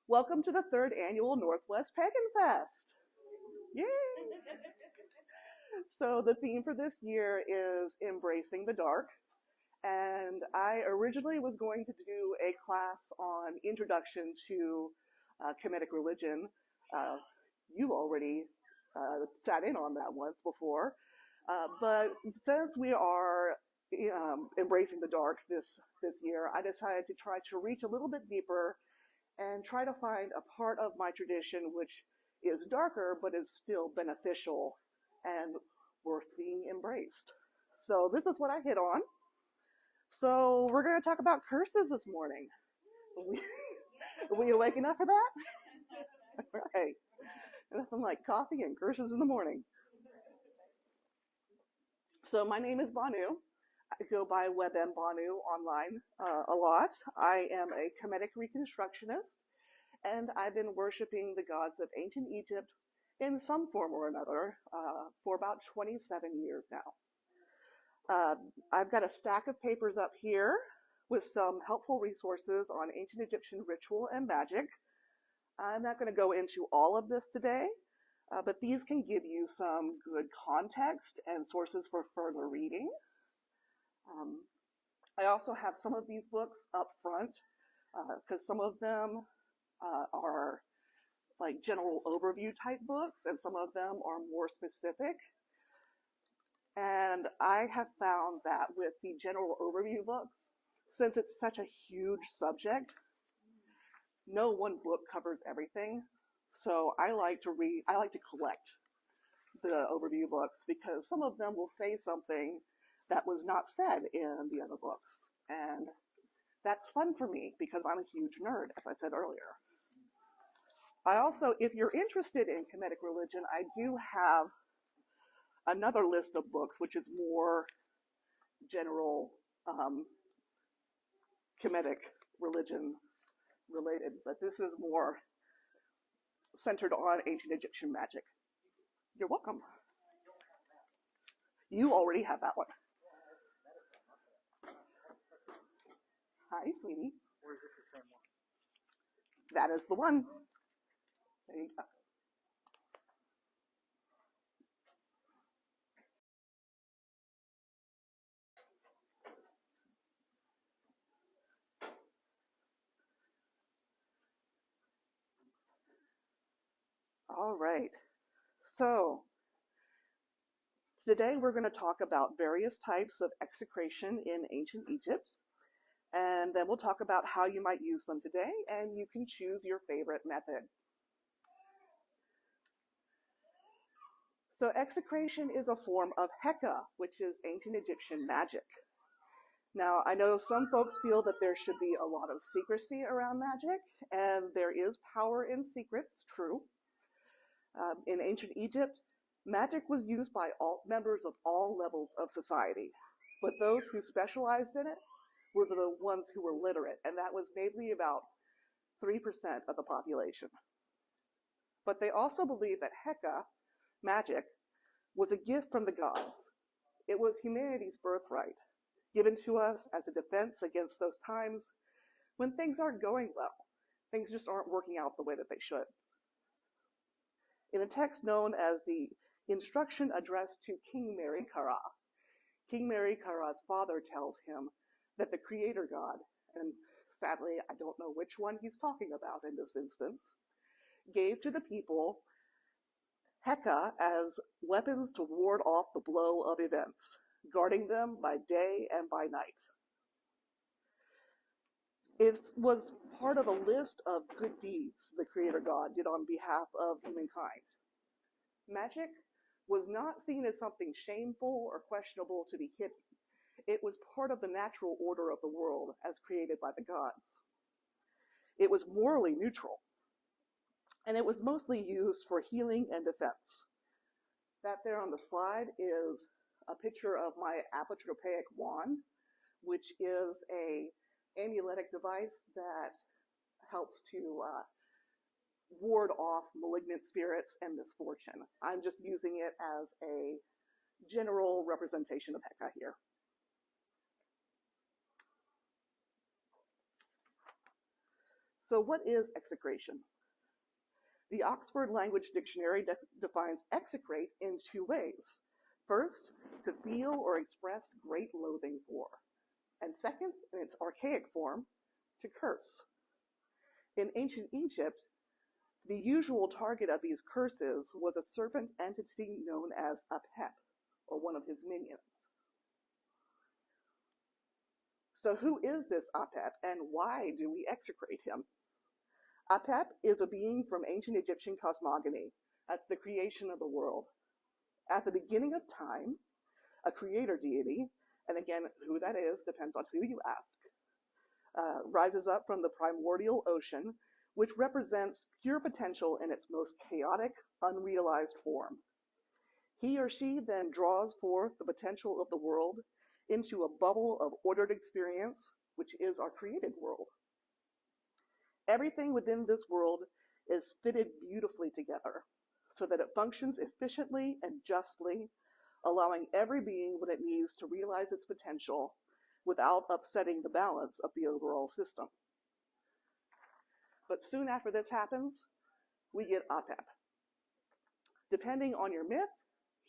Welcome to the 3rd annual Northwest Pagan Fest. Yay! So the theme for this year is Embracing the Dark. And I originally was going to do a class on Introduction to Kemetic religion. You already sat in on that once before. But since we are embracing the dark this year, I decided to try to reach a little bit deeper and try to find a part of my tradition which is darker but is still beneficial and worth being embraced. So this is what I hit on. So we're going to talk about curses this morning. Are we awake enough for that? All right. Nothing like coffee and curses in the morning. So my name is Banu. I go by WebMBanu online a lot. I am a Kemetic reconstructionist, and I've been worshiping the gods of ancient Egypt in some form or another for about 27 years now. I've got a stack of papers up here with some helpful resources on ancient Egyptian ritual and magic. I'm not going to go into all of this today, but these can give you some good context and sources for further reading. I also have some of these books up front because some of them are like general overview type books and some of them are more specific. And I have found that with the general overview books, since it's such a huge subject, no one book covers everything. So I like to collect the overview books because some of them will say something that was not said in the other books. And that's fun for me because I'm a huge nerd, as I said earlier. I also, if you're interested in Kemetic religion, I do have another list of books which is more general Kemetic religion related, but this is more centered on ancient Egyptian magic. You're welcome. You already have that one. Hi, sweetie. Or is it the same one? That is the one. There you go. All right. So today we're going to talk about various types of execration in ancient Egypt. And then we'll talk about how you might use them today, and you can choose your favorite method. So execration is a form of Heka, which is ancient Egyptian magic. Now, I know some folks feel that there should be a lot of secrecy around magic, and there is power in secrets, true. In ancient Egypt, magic was used by all members of all levels of society, but those who specialized in it were the ones who were literate, and that was maybe about 3% of the population. But they also believed that Heka, magic, was a gift from the gods. It was humanity's birthright, given to us as a defense against those times when things aren't going well. Things just aren't working out the way that they should. In a text known as the Instruction addressed to King Mirgissa, King Mirgissa's father tells him that the creator god, and sadly I don't know which one he's talking about in this instance, gave to the people Heka as weapons to ward off the blow of events, guarding them by day and by night. It was part of a list of good deeds the creator god did on behalf of humankind. Magic was not seen as something shameful or questionable to be hidden. It was part of the natural order of the world as created by the gods. It was morally neutral, and it was mostly used for healing and defense. That there on the slide is a picture of my apotropaic wand, which is a amuletic device that helps to ward off malignant spirits and misfortune. I'm just using it as a general representation of Heka here. So what is execration? The Oxford Language Dictionary defines execrate in two ways. First, to feel or express great loathing for. And second, in its archaic form, to curse. In ancient Egypt, the usual target of these curses was a serpent entity known as Apep, or one of his minions. So who is this Apep, and why do we execrate him? Apep is a being from ancient Egyptian cosmogony. That's the creation of the world. At the beginning of time, a creator deity, and again, who that is depends on who you ask, rises up from the primordial ocean, which represents pure potential in its most chaotic, unrealized form. He or she then draws forth the potential of the world into a bubble of ordered experience, which is our created world. Everything within this world is fitted beautifully together so that it functions efficiently and justly, allowing every being what it needs to realize its potential without upsetting the balance of the overall system. But soon after this happens, we get Apep. Depending on your myth,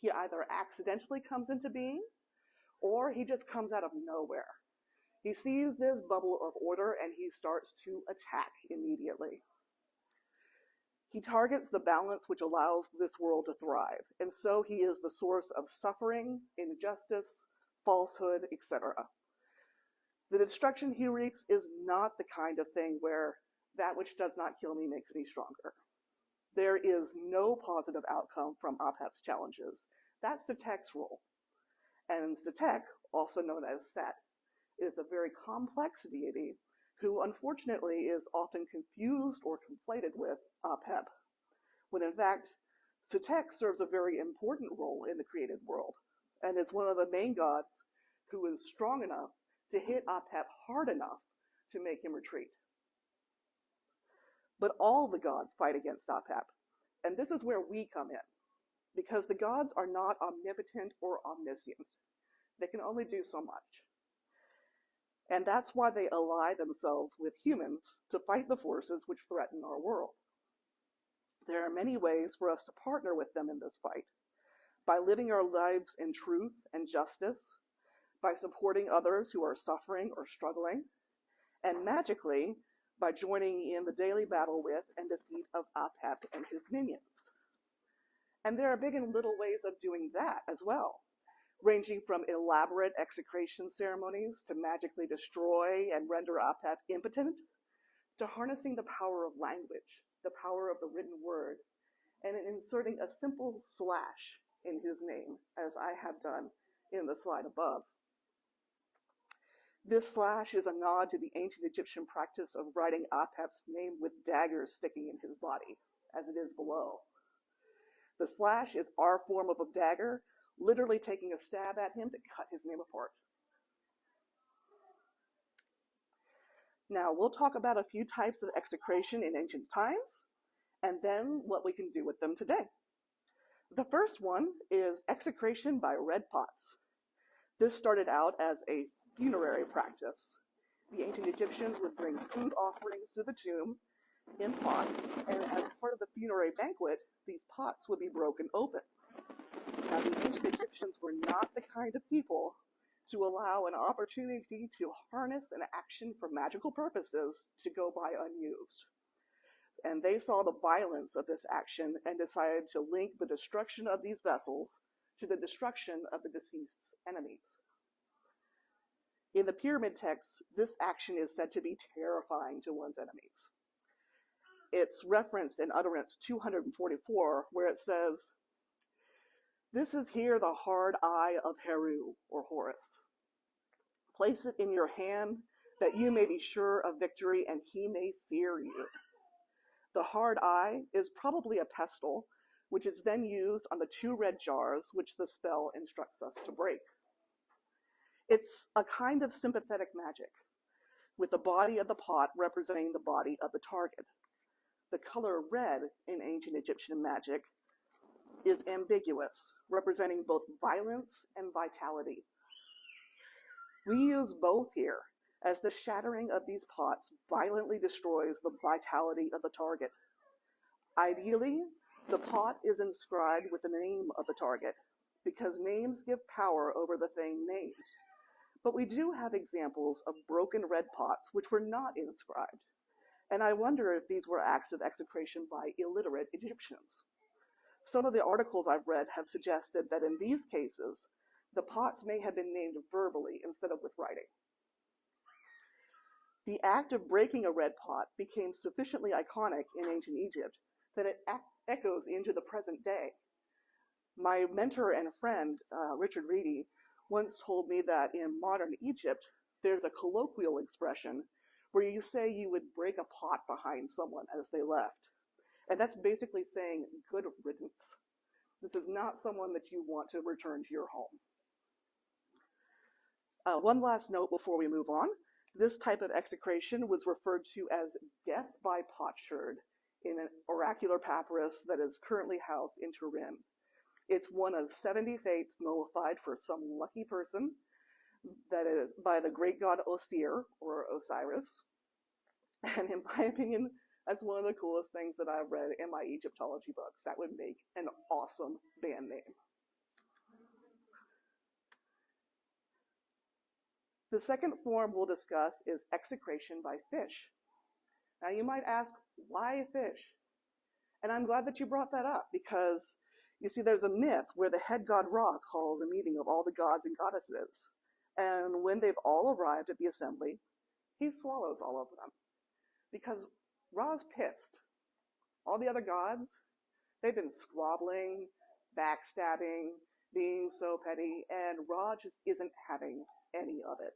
he either accidentally comes into being, or he just comes out of nowhere. He sees this bubble of order and he starts to attack immediately. He targets the balance which allows this world to thrive, and so he is the source of suffering, injustice, falsehood, etc. The destruction he wreaks is not the kind of thing where that which does not kill me makes me stronger. There is no positive outcome from Apep's challenges. That's Setek's role. And Setek, also known as Set, is a very complex deity who unfortunately is often confused or conflated with Apep, when in fact, Setek serves a very important role in the created world, and is one of the main gods who is strong enough to hit Apep hard enough to make him retreat. But all the gods fight against Apep, and this is where we come in, because the gods are not omnipotent or omniscient. They can only do so much. And that's why they ally themselves with humans to fight the forces which threaten our world. There are many ways for us to partner with them in this fight, by living our lives in truth and justice, by supporting others who are suffering or struggling, and magically, by joining in the daily battle with and defeat of Apep and his minions. And there are big and little ways of doing that as well, ranging from elaborate execration ceremonies to magically destroy and render Apep impotent, to harnessing the power of language, the power of the written word, and inserting a simple slash in his name, as I have done in the slide above. This slash is a nod to the ancient Egyptian practice of writing Apep's name with daggers sticking in his body, as it is below. The slash is our form of a dagger, literally taking a stab at him to cut his name apart. Now, we'll talk about a few types of execration in ancient times, and then what we can do with them today. The first one is execration by red pots. This started out as a funerary practice. The ancient Egyptians would bring food offerings to the tomb in pots, and as part of the funerary banquet, these pots would be broken open. Now, the ancient Egyptians were not the kind of people to allow an opportunity to harness an action for magical purposes to go by unused. And they saw the violence of this action and decided to link the destruction of these vessels to the destruction of the deceased's enemies. In the pyramid texts, this action is said to be terrifying to one's enemies. It's referenced in utterance 244, where it says, "This is here the hard eye of Heru, or Horus. Place it in your hand that you may be sure of victory and he may fear you." The hard eye is probably a pestle, which is then used on the two red jars which the spell instructs us to break. It's a kind of sympathetic magic, with the body of the pot representing the body of the target. The color red in ancient Egyptian magic is ambiguous, representing both violence and vitality. We use both here, as the shattering of these pots violently destroys the vitality of the target. Ideally, the pot is inscribed with the name of the target, because names give power over the thing named. But we do have examples of broken red pots which were not inscribed, and I wonder if these were acts of execration by illiterate Egyptians. Some of the articles I've read have suggested that in these cases, the pots may have been named verbally instead of with writing. The act of breaking a red pot became sufficiently iconic in ancient Egypt that it echoes into the present day. My mentor and friend, Richard Reedy, once told me that in modern Egypt, there's a colloquial expression where you say you would break a pot behind someone as they left. And that's basically saying good riddance. This is not someone that you want to return to your home. One last note before we move on. This type of execration was referred to as death by potsherd in an oracular papyrus that is currently housed in Turin. It's one of 70 fates nullified for some lucky person, that is by the great god Osir, or Osiris. And in my opinion, that's one of the coolest things that I've read in my Egyptology books. That would make an awesome band name. The second form we'll discuss is execration by fish. Now you might ask, why fish? And I'm glad that you brought that up, because you see there's a myth where the head god Ra calls a meeting of all the gods and goddesses. And when they've all arrived at the assembly, he swallows all of them. Because Ra's pissed. All the other gods, they've been squabbling, backstabbing, being so petty, and Ra just isn't having any of it.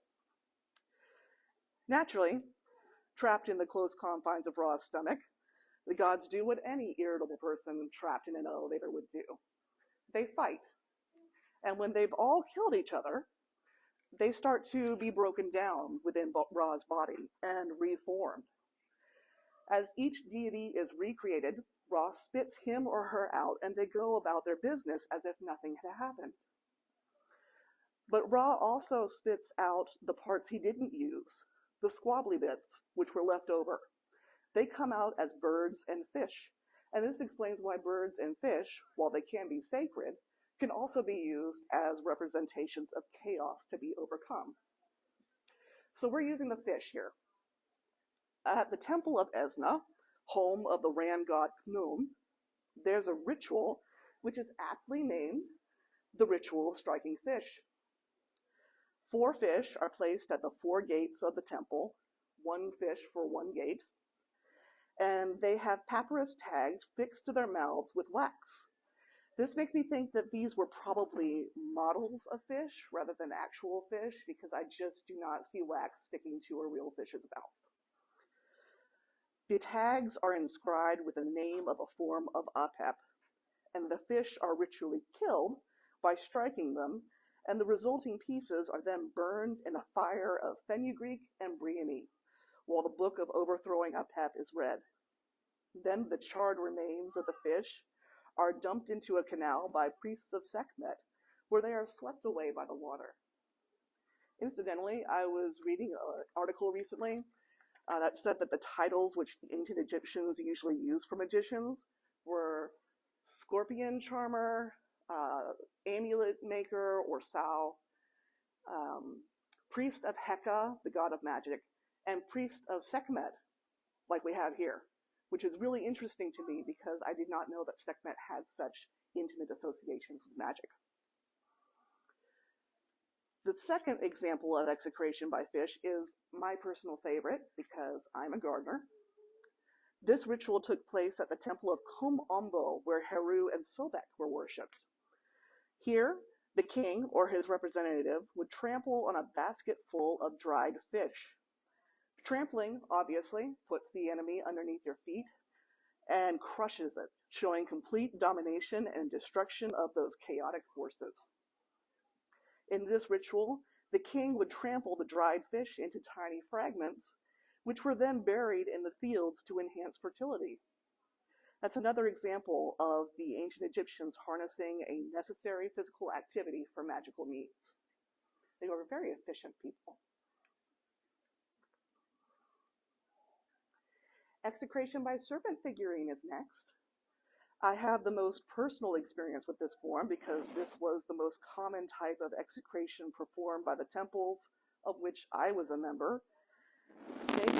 Naturally, trapped in the close confines of Ra's stomach, the gods do what any irritable person trapped in an elevator would do. They fight. And when they've all killed each other, they start to be broken down within Ra's body and reformed. As each deity is recreated, Ra spits him or her out, and they go about their business as if nothing had happened. But Ra also spits out the parts he didn't use, the squabbly bits, which were left over. They come out as birds and fish, and this explains why birds and fish, while they can be sacred, can also be used as representations of chaos to be overcome. So we're using the fish here. At the temple of Esna, home of the ram god Khnum, there's a ritual which is aptly named the ritual of striking fish. 4 fish are placed at the 4 gates of the temple, 1 fish for 1 gate, and they have papyrus tags fixed to their mouths with wax. This makes me think that these were probably models of fish rather than actual fish, because I just do not see wax sticking to a real fish's mouth. The tags are inscribed with the name of a form of Apep, and the fish are ritually killed by striking them, and the resulting pieces are then burned in a fire of fenugreek and bryony, while the book of overthrowing Apep is read. Then the charred remains of the fish are dumped into a canal by priests of Sekhmet, where they are swept away by the water. Incidentally, I was reading an article recently that said that the titles which the ancient Egyptians usually used for magicians were scorpion charmer, amulet maker or Sao, priest of Heka, the god of magic, and priest of Sekhmet, like we have here, which is really interesting to me because I did not know that Sekhmet had such intimate associations with magic. The second example of execration by fish is my personal favorite because I'm a gardener. This ritual took place at the temple of Kom Ombo, where Heru and Sobek were worshipped. Here, the king or his representative would trample on a basket full of dried fish. Trampling, obviously, puts the enemy underneath your feet and crushes it, showing complete domination and destruction of those chaotic forces. In this ritual, the king would trample the dried fish into tiny fragments, which were then buried in the fields to enhance fertility. That's another example of the ancient Egyptians harnessing a necessary physical activity for magical needs. They were very efficient people. Execration by Serpent figurine is next. I have the most personal experience with this form because this was the most common type of execration performed by the temples of which I was a member. Snakes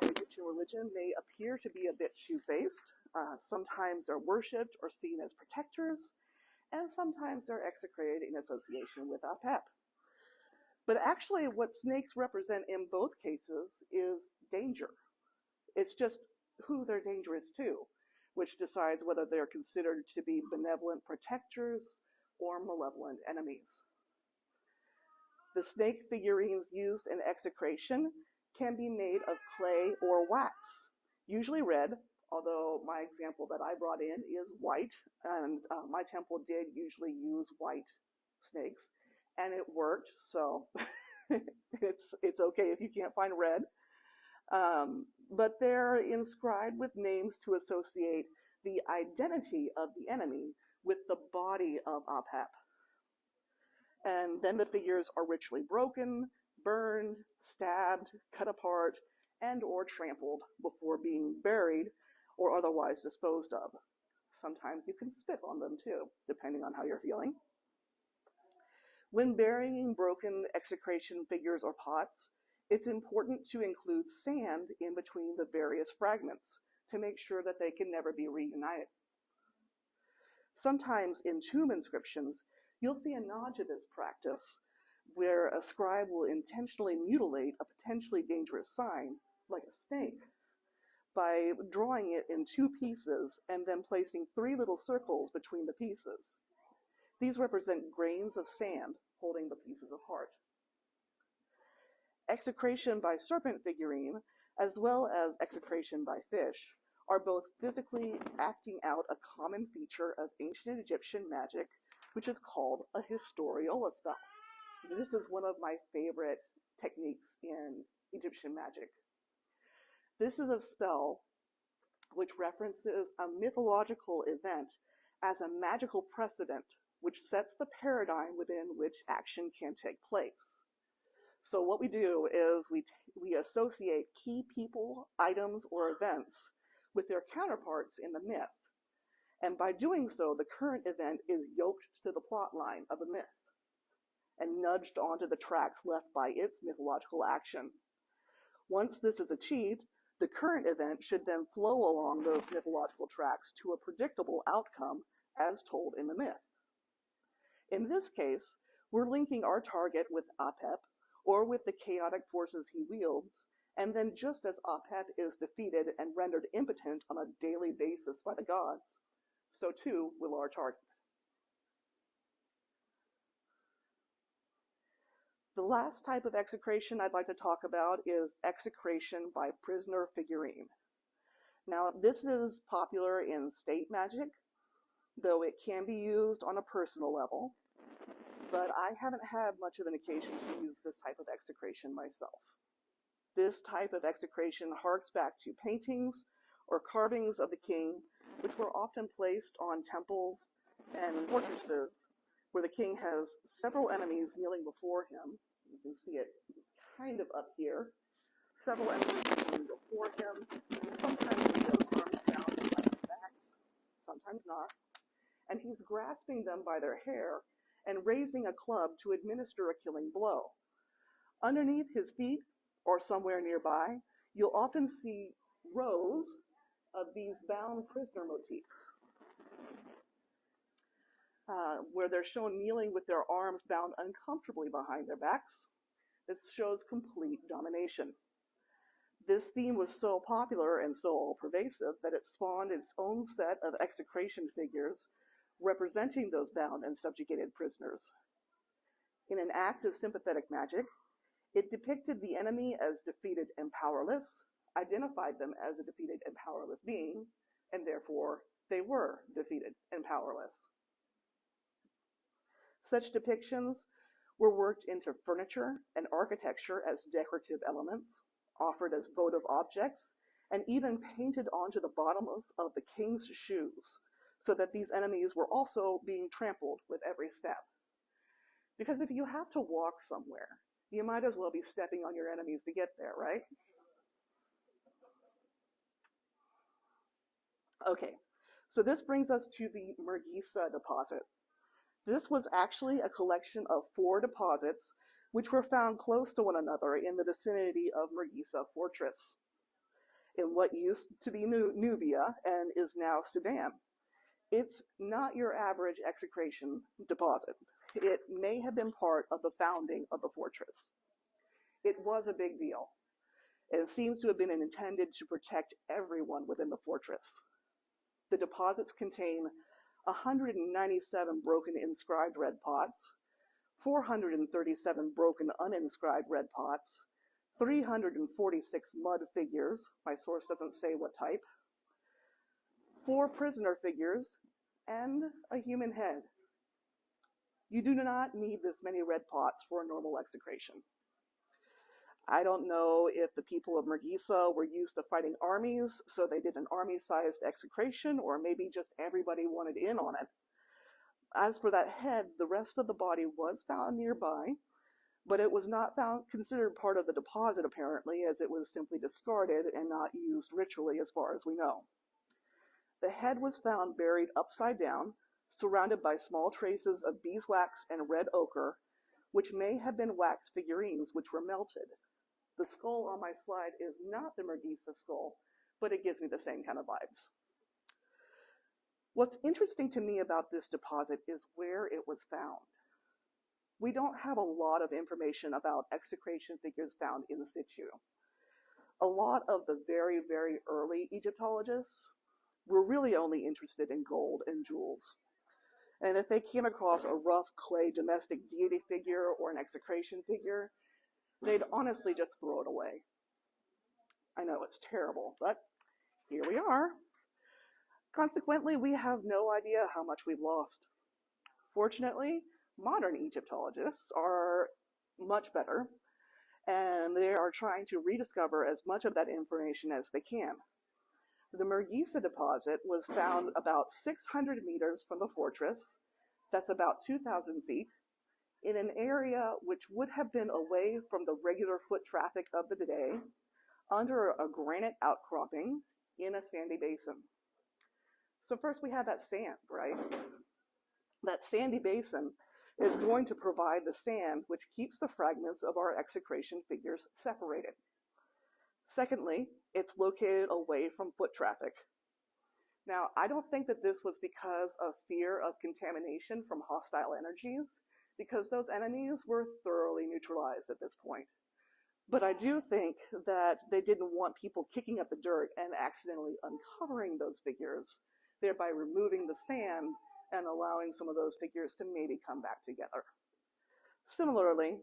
in Egyptian religion may appear to be a bit two-faced. Sometimes they're worshipped or seen as protectors, and sometimes they're execrated in association with Apep. But actually what snakes represent in both cases is danger. It's just who they're dangerous to, which decides whether they're considered to be benevolent protectors or malevolent enemies. The snake figurines used in execration can be made of clay or wax, usually red, although my example that I brought in is white, and my temple did usually use white snakes, and it worked, so it's okay if you can't find red. But they're inscribed with names to associate the identity of the enemy with the body of Apep. And then the figures are ritually broken, burned, stabbed, cut apart, and or trampled before being buried or otherwise disposed of. Sometimes you can spit on them too, depending on how you're feeling. When burying broken execration figures or pots, it's important to include sand in between the various fragments to make sure that they can never be reunited. Sometimes in tomb inscriptions, you'll see a nod to this practice, where a scribe will intentionally mutilate a potentially dangerous sign, like a snake, by drawing it in two pieces and then placing 3 little circles between the pieces. These represent grains of sand holding the pieces apart. Execration by serpent figurine, as well as execration by fish, are both physically acting out a common feature of ancient Egyptian magic, which is called a historiola spell. This is one of my favorite techniques in Egyptian magic. This is a spell which references a mythological event as a magical precedent, which sets the paradigm within which action can take place. So what we do is we associate key people, items, or events with their counterparts in the myth. And by doing so, the current event is yoked to the plot line of the myth and nudged onto the tracks left by its mythological action. Once this is achieved, the current event should then flow along those mythological tracks to a predictable outcome as told in the myth. In this case, we're linking our target with Apep, or with the chaotic forces he wields, and then just as Apep is defeated and rendered impotent on a daily basis by the gods, so too will our target. The last type of execration I'd like to talk about is execration by prisoner figurine. Now, this is popular in state magic, though it can be used on a personal level, but I haven't had much of an occasion to use this type of execration myself. This type of execration harks back to paintings or carvings of the king, which were often placed on temples and fortresses, where the king has several enemies kneeling before him. You can see it kind of up here. Several enemies kneeling before him. Sometimes he has arms down by their backs, sometimes not. And he's grasping them by their hair and raising a club to administer a killing blow. Underneath his feet, or somewhere nearby, you'll often see rows of these bound prisoner motifs, where they're shown kneeling with their arms bound uncomfortably behind their backs. This shows complete domination. This theme was so popular and so all-pervasive that it spawned its own set of execration figures representing those bound and subjugated prisoners. In an act of sympathetic magic, it depicted the enemy as defeated and powerless, identified them as a defeated and powerless being, and therefore they were defeated and powerless. Such depictions were worked into furniture and architecture as decorative elements, offered as votive objects, and even painted onto the bottoms of the king's shoes, so that these enemies were also being trampled with every step. Because if you have to walk somewhere, you might as well be stepping on your enemies to get there, right? Okay, so this brings us to the Mirgissa Deposit. This was actually a collection of 4 deposits which were found close to one another in the vicinity of Mirgissa Fortress, in what used to be Nubia and is now Sudan. It's not your average execration deposit. It may have been part of the founding of the fortress. It was a big deal, and it seems to have been intended to protect everyone within the fortress. The deposits contain 197 broken inscribed red pots, 437 broken uninscribed red pots, 346 mud figures, my source doesn't say what type, 4 prisoner figures, and a human head. You do not need this many red pots for a normal execration. I don't know if the people of Mirgissa were used to fighting armies, so they did an army-sized execration, or maybe just everybody wanted in on it. As for that head, the rest of the body was found nearby, but it was not considered part of the deposit apparently, as it was simply discarded and not used ritually as far as we know. The head was found buried upside down, surrounded by small traces of beeswax and red ochre, which may have been wax figurines which were melted. The skull on my slide is not the Mirgissa skull, but it gives me the same kind of vibes. What's interesting to me about this deposit is where it was found. We don't have a lot of information about execration figures found in situ. A lot of the very, very early Egyptologists were really only interested in gold and jewels. And if they came across a rough clay domestic deity figure or an execration figure, they'd honestly just throw it away. I know it's terrible, but here we are. Consequently, we have no idea how much we've lost. Fortunately, modern Egyptologists are much better, and they are trying to rediscover as much of that information as they can. The Mirgissa deposit was found about 600 meters from the fortress, that's about 2,000 feet, in an area which would have been away from the regular foot traffic of the day, under a granite outcropping in a sandy basin. So first we have that sand, right? That sandy basin is going to provide the sand which keeps the fragments of our execration figures separated. Secondly, it's located away from foot traffic. Now, I don't think that this was because of fear of contamination from hostile energies, because those enemies were thoroughly neutralized at this point. But I do think that they didn't want people kicking up the dirt and accidentally uncovering those figures, thereby removing the sand and allowing some of those figures to maybe come back together. Similarly,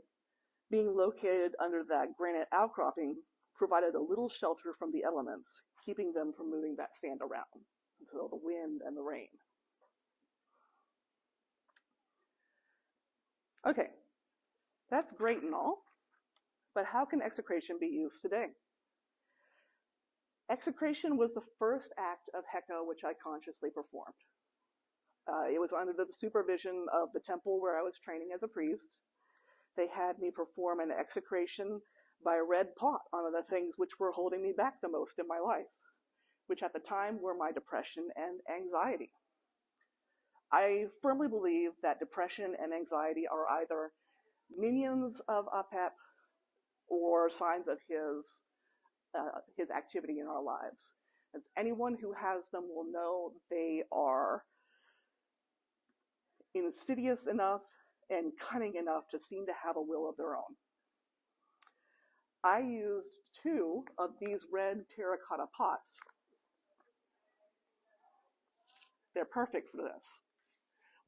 being located under that granite outcropping provided a little shelter from the elements, keeping them from moving that sand around until the wind and the rain. Okay, that's great and all, but how can execration be used today? Execration was the first act of Heka which I consciously performed. It was under the supervision of the temple where I was training as a priest. They had me perform an execration by a red pot on the things which were holding me back the most in my life, which at the time were my depression and anxiety. I firmly believe that depression and anxiety are either minions of Apep or signs of his activity in our lives. As anyone who has them will know, they are insidious enough and cunning enough to seem to have a will of their own. I used 2 of these red terracotta pots. They're perfect for this.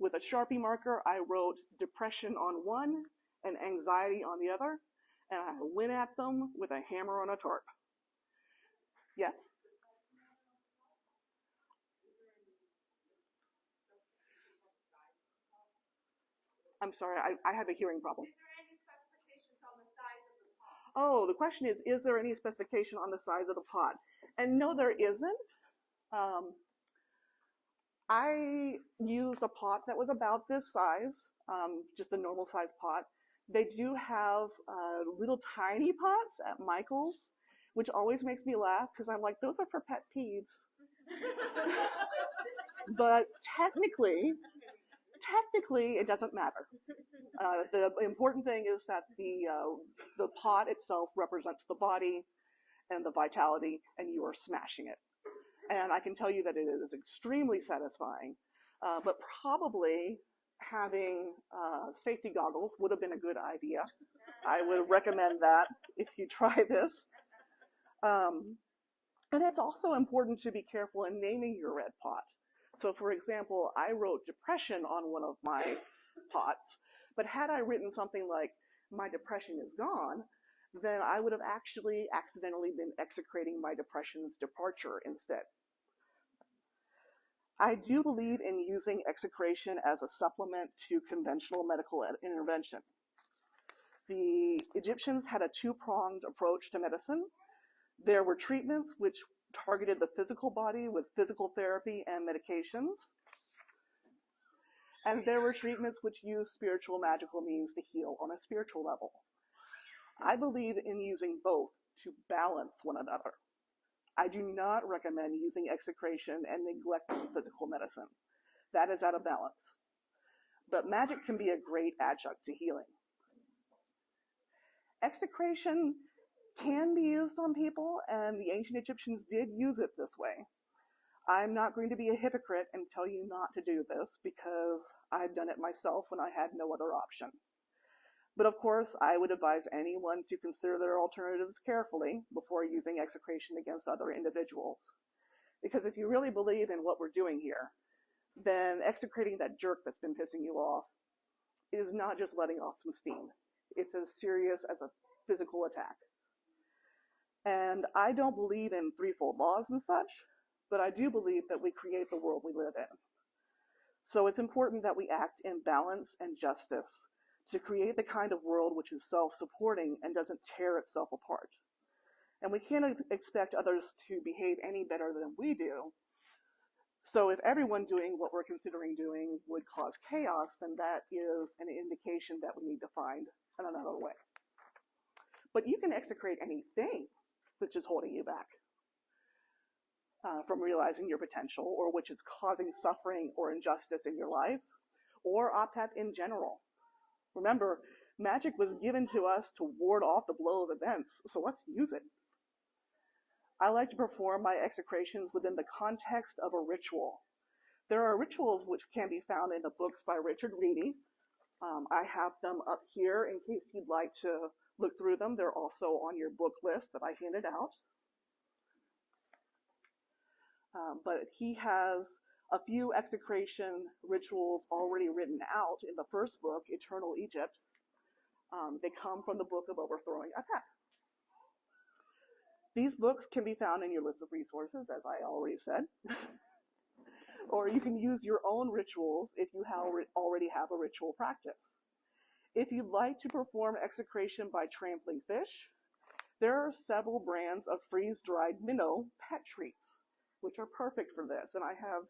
With a Sharpie marker, I wrote depression on one and anxiety on the other, and I went at them with a hammer on a tarp. Yes? I'm sorry, I have a hearing problem. Is there any specifications on the size of the pot? Oh, the question is there any specification on the size of the pot? And no, there isn't. I used a pot that was about this size, just a normal size pot. They do have little tiny pots at Michael's, which always makes me laugh because I'm like, those are for pet peeves. But technically, it doesn't matter. The important thing is that the pot itself represents the body and the vitality, and you are smashing it. And I can tell you that it is extremely satisfying, but probably having safety goggles would have been a good idea. I would recommend that if you try this. And it's also important to be careful in naming your red pot. So for example, I wrote depression on one of my pots, but had I written something like, my depression is gone, then I would have actually accidentally been execrating my depression's departure instead. I do believe in using execration as a supplement to conventional medical intervention. The Egyptians had a two-pronged approach to medicine. There were treatments which targeted the physical body with physical therapy and medications. And there were treatments which used spiritual magical means to heal on a spiritual level. I believe in using both to balance one another. I do not recommend using execration and neglecting physical medicine. That is out of balance. But magic can be a great adjunct to healing. Execration can be used on people, and the ancient Egyptians did use it this way. I'm not going to be a hypocrite and tell you not to do this, because I've done it myself when I had no other option. But of course, I would advise anyone to consider their alternatives carefully before using execration against other individuals. Because if you really believe in what we're doing here, then execrating that jerk that's been pissing you off is not just letting off some steam. It's as serious as a physical attack. And I don't believe in threefold laws and such, but I do believe that we create the world we live in. So it's important that we act in balance and justice to create the kind of world which is self-supporting and doesn't tear itself apart. And we can't expect others to behave any better than we do. So if everyone doing what we're considering doing would cause chaos, then that is an indication that we need to find another way. But you can execrate anything which is holding you back from realizing your potential, or which is causing suffering or injustice in your life, or OPTAP in general. Remember, magic was given to us to ward off the blow of events, so let's use it. I like to perform my execrations within the context of a ritual. There are rituals which can be found in the books by Richard Reedy. I have them up here in case you'd like to look through them. They're also on your book list that I handed out. But he has a few execration rituals already written out in the first book, Eternal Egypt. They come from the Book of Overthrowing Attack. These books can be found in your list of resources, as I already said. Or you can use your own rituals if you already have a ritual practice. If you'd like to perform execration by trampling fish, there are several brands of freeze-dried minnow pet treats, which are perfect for this. And I have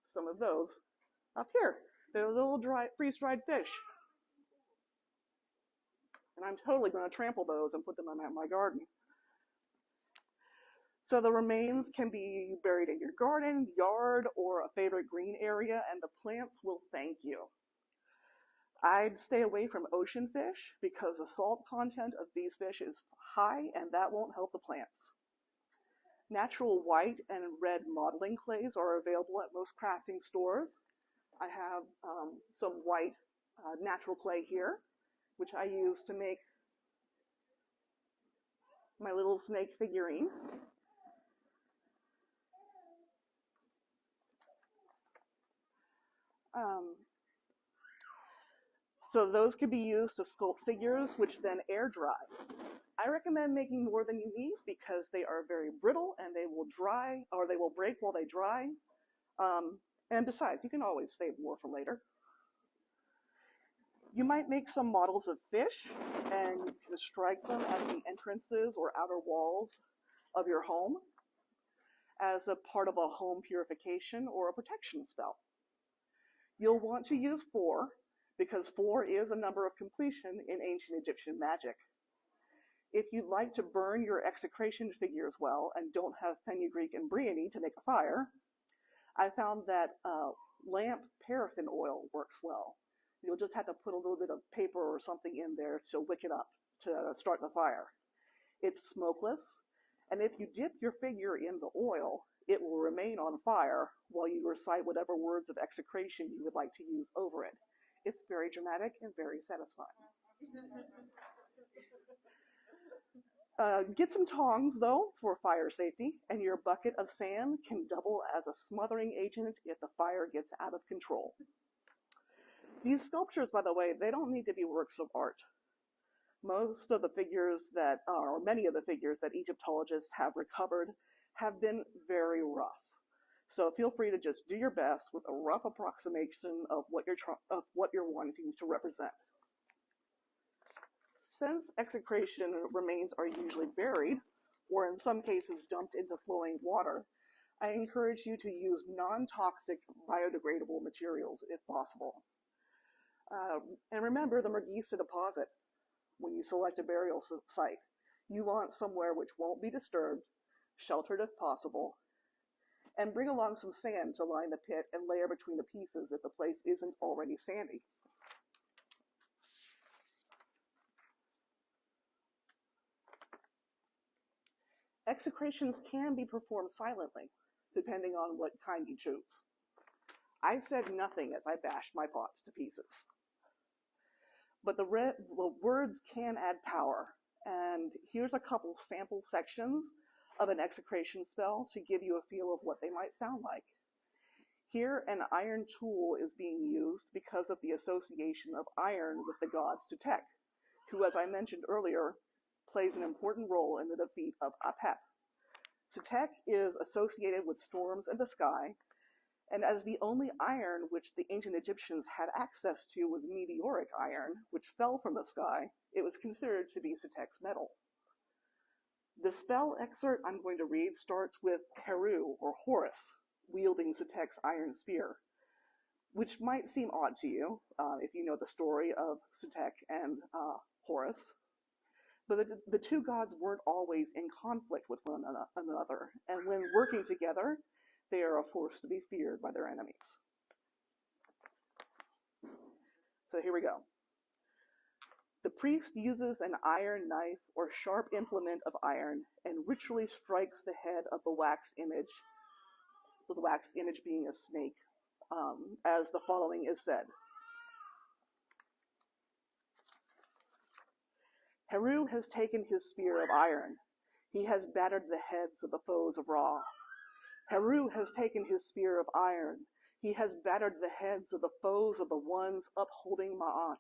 some of those up here. They're little freeze-dried fish. And I'm totally going to trample those and put them in my garden. So the remains can be buried in your garden, yard, or a favorite green area, and the plants will thank you. I'd stay away from ocean fish because the salt content of these fish is high, and that won't help the plants. Natural white and red modeling clays are available at most crafting stores. I have some white natural clay here, which I use to make my little snake figurine. So those could be used to sculpt figures, which then air dry. I recommend making more than you need because they are very brittle and they will dry, or they will break while they dry. And besides, you can always save more for later. You might make some models of fish and you can strike them at the entrances or outer walls of your home as a part of a home purification or a protection spell. You'll want to use 4 because 4 is a number of completion in ancient Egyptian magic. If you'd like to burn your execration figures well and don't have fenugreek and bryony to make a fire, I found that lamp paraffin oil works well. You'll just have to put a little bit of paper or something in there to wick it up to start the fire. It's smokeless, and if you dip your figure in the oil, it will remain on fire while you recite whatever words of execration you would like to use over it. It's very dramatic and very satisfying. Get some tongs, though, for fire safety, and your bucket of sand can double as a smothering agent if the fire gets out of control. These sculptures, by the way, they don't need to be works of art. Most of the figures that, or many of the figures that Egyptologists have recovered have been very rough. So feel free to just do your best with a rough approximation of what you're wanting to represent. Since execration remains are usually buried, or in some cases dumped into flowing water, I encourage you to use non-toxic biodegradable materials if possible. And remember the Mirgissa Deposit. When you select a burial site, you want somewhere which won't be disturbed, sheltered if possible, and bring along some sand to line the pit and layer between the pieces if the place isn't already sandy. Execrations can be performed silently, depending on what kind you choose. I said nothing as I bashed my pots to pieces. But the words can add power, and here's a couple sample sections of an execration spell to give you a feel of what they might sound like. Here, an iron tool is being used because of the association of iron with the god Sutek, who, as I mentioned earlier, plays an important role in the defeat of Apep. Sutek is associated with storms in the sky, and as the only iron which the ancient Egyptians had access to was meteoric iron, which fell from the sky, it was considered to be Sutek's metal. The spell excerpt I'm going to read starts with Heru, or Horus, wielding Sutek's iron spear, which might seem odd to you if you know the story of Sutek and Horus. But the two gods weren't always in conflict with one another, and when working together, they are a force to be feared by their enemies. So here we go. The priest uses an iron knife or sharp implement of iron and ritually strikes the head of the wax image, with the wax image being a snake, as the following is said. Heru has taken his spear of iron. He has battered the heads of the foes of Ra. Heru has taken his spear of iron. He has battered the heads of the foes of the ones upholding Ma'at.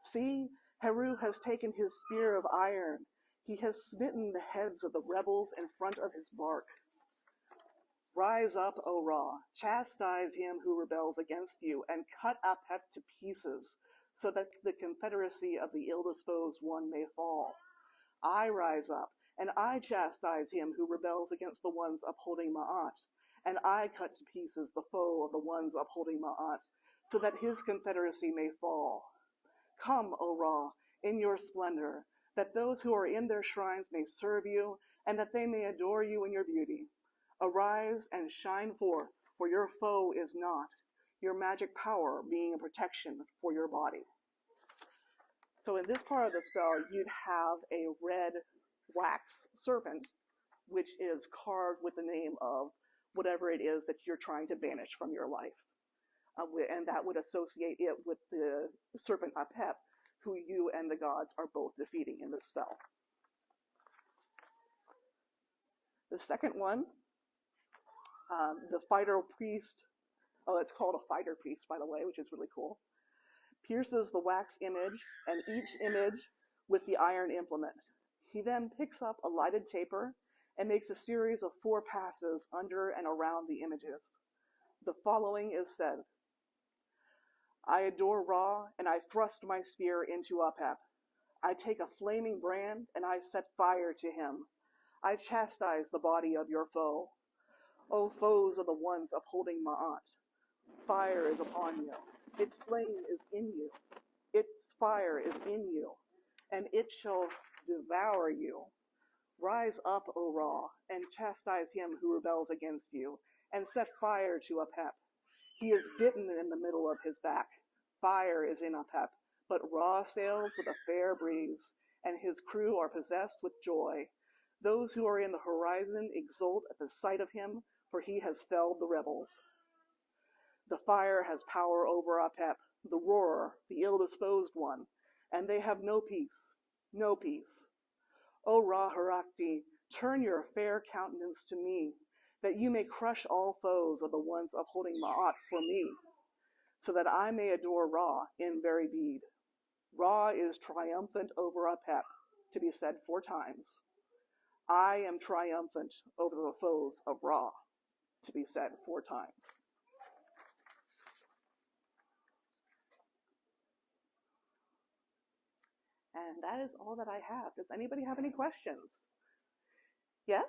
See, Heru has taken his spear of iron. He has smitten the heads of the rebels in front of his bark. Rise up, O Ra, chastise him who rebels against you, and cut Apep to pieces, so that the confederacy of the ill-disposed one may fall. I rise up, and I chastise him who rebels against the ones upholding Ma'at, and I cut to pieces the foe of the ones upholding Ma'at, so that his confederacy may fall. Come, O Ra, in your splendor, that those who are in their shrines may serve you, and that they may adore you in your beauty. Arise and shine forth, for your foe is not, your magic power being a protection for your body. So in this part of the spell, you'd have a red wax serpent, which is carved with the name of whatever it is that you're trying to banish from your life. And that would associate it with the serpent Apep, who you and the gods are both defeating in this spell. The second one, the fighter priest, it's called a fighter priest, by the way, which is really cool, pierces the wax image and each image with the iron implement. He then picks up a lighted taper and makes a series of 4 passes under and around the images. The following is said. I adore Ra, and I thrust my spear into Apep. I take a flaming brand, and I set fire to him. I chastise the body of your foe. O foes of the ones upholding Ma'at, fire is upon you. Its flame is in you. Its fire is in you, and it shall devour you. Rise up, O Ra, and chastise him who rebels against you, and set fire to Apep. He is bitten in the middle of his back. Fire is in Apep, but Ra sails with a fair breeze, and his crew are possessed with joy. Those who are in the horizon exult at the sight of him, for he has felled the rebels. The fire has power over Apep, the roarer, the ill-disposed one, and they have no peace, no peace. O Ra Harakti, turn your fair countenance to me, that you may crush all foes of the ones upholding Ma'at for me, so that I may adore Ra in very deed. Ra is triumphant over Apep, to be said 4 times. I am triumphant over the foes of Ra, to be said 4 times. And that is all that I have. Does anybody have any questions? Yes?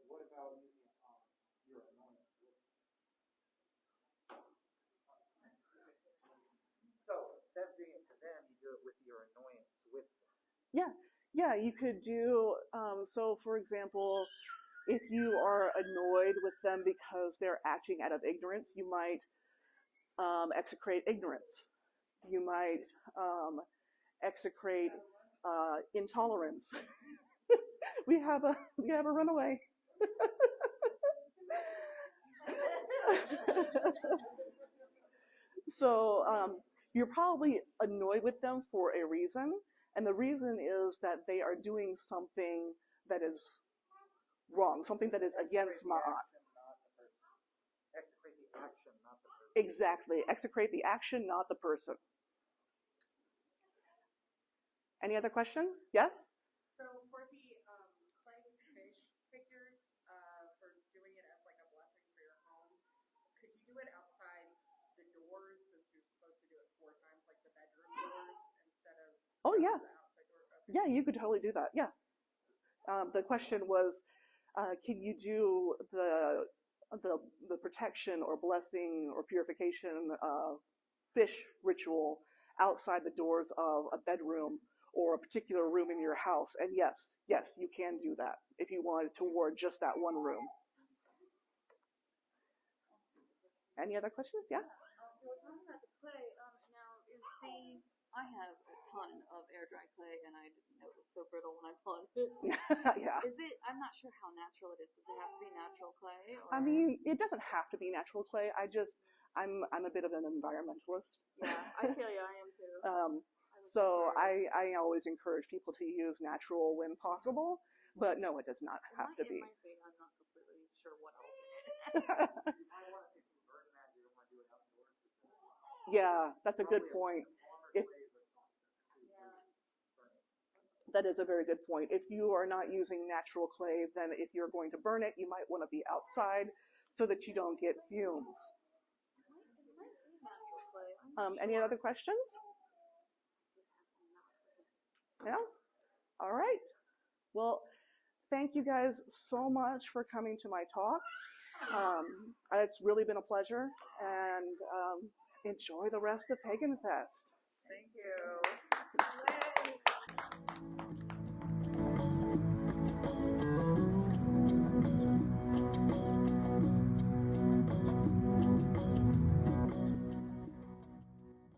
What about using your annoyance with them? So instead of doing it to them, you do it with your annoyance with them. Yeah, you could do, so for example, if you are annoyed with them because they're acting out of ignorance, you might execrate ignorance. You might execrate intolerance. we have a runaway. So you're probably annoyed with them for a reason, and the reason is that they are doing something that is wrong, something that is against Ma'at. Execrate the action, not the person. Exactly. Execrate the action, not the person. Any other questions? Yes? So for the clay fish figures, for doing it as like a blessing for your home, could you do it outside the doors since you're supposed to do it 4 times, like the bedroom doors instead of Oh, yeah. the outside door? Okay. Yeah, you could totally do that. Yeah. The question was, can you do the protection or blessing or purification fish ritual outside the doors of a bedroom or a particular room in your house? And yes, you can do that if you wanted to ward just that one room. Any other questions? Yeah? You were talking about the clay. Now, I have a ton of air dry clay, and I didn't know it was so brittle when I pulled it. Yeah. I'm not sure how natural it is. Does it have to be natural clay? Or? I mean, it doesn't have to be natural clay. I'm a bit of an environmentalist. Yeah, I feel you. I am too. So I always encourage people to use natural when possible, but no, it does not have to be. It might be. I'm not completely sure what else in it. You might want to convert that. You don't want to do it outdoors. Yeah, that's a good point. That is a very good point. If you are not using natural clay, then if you're going to burn it, you might want to be outside so that you don't get fumes. Any other questions? Yeah? All right. Well, thank you guys so much for coming to my talk. It's really been a pleasure, and enjoy the rest of Pagan Fest. Thank you.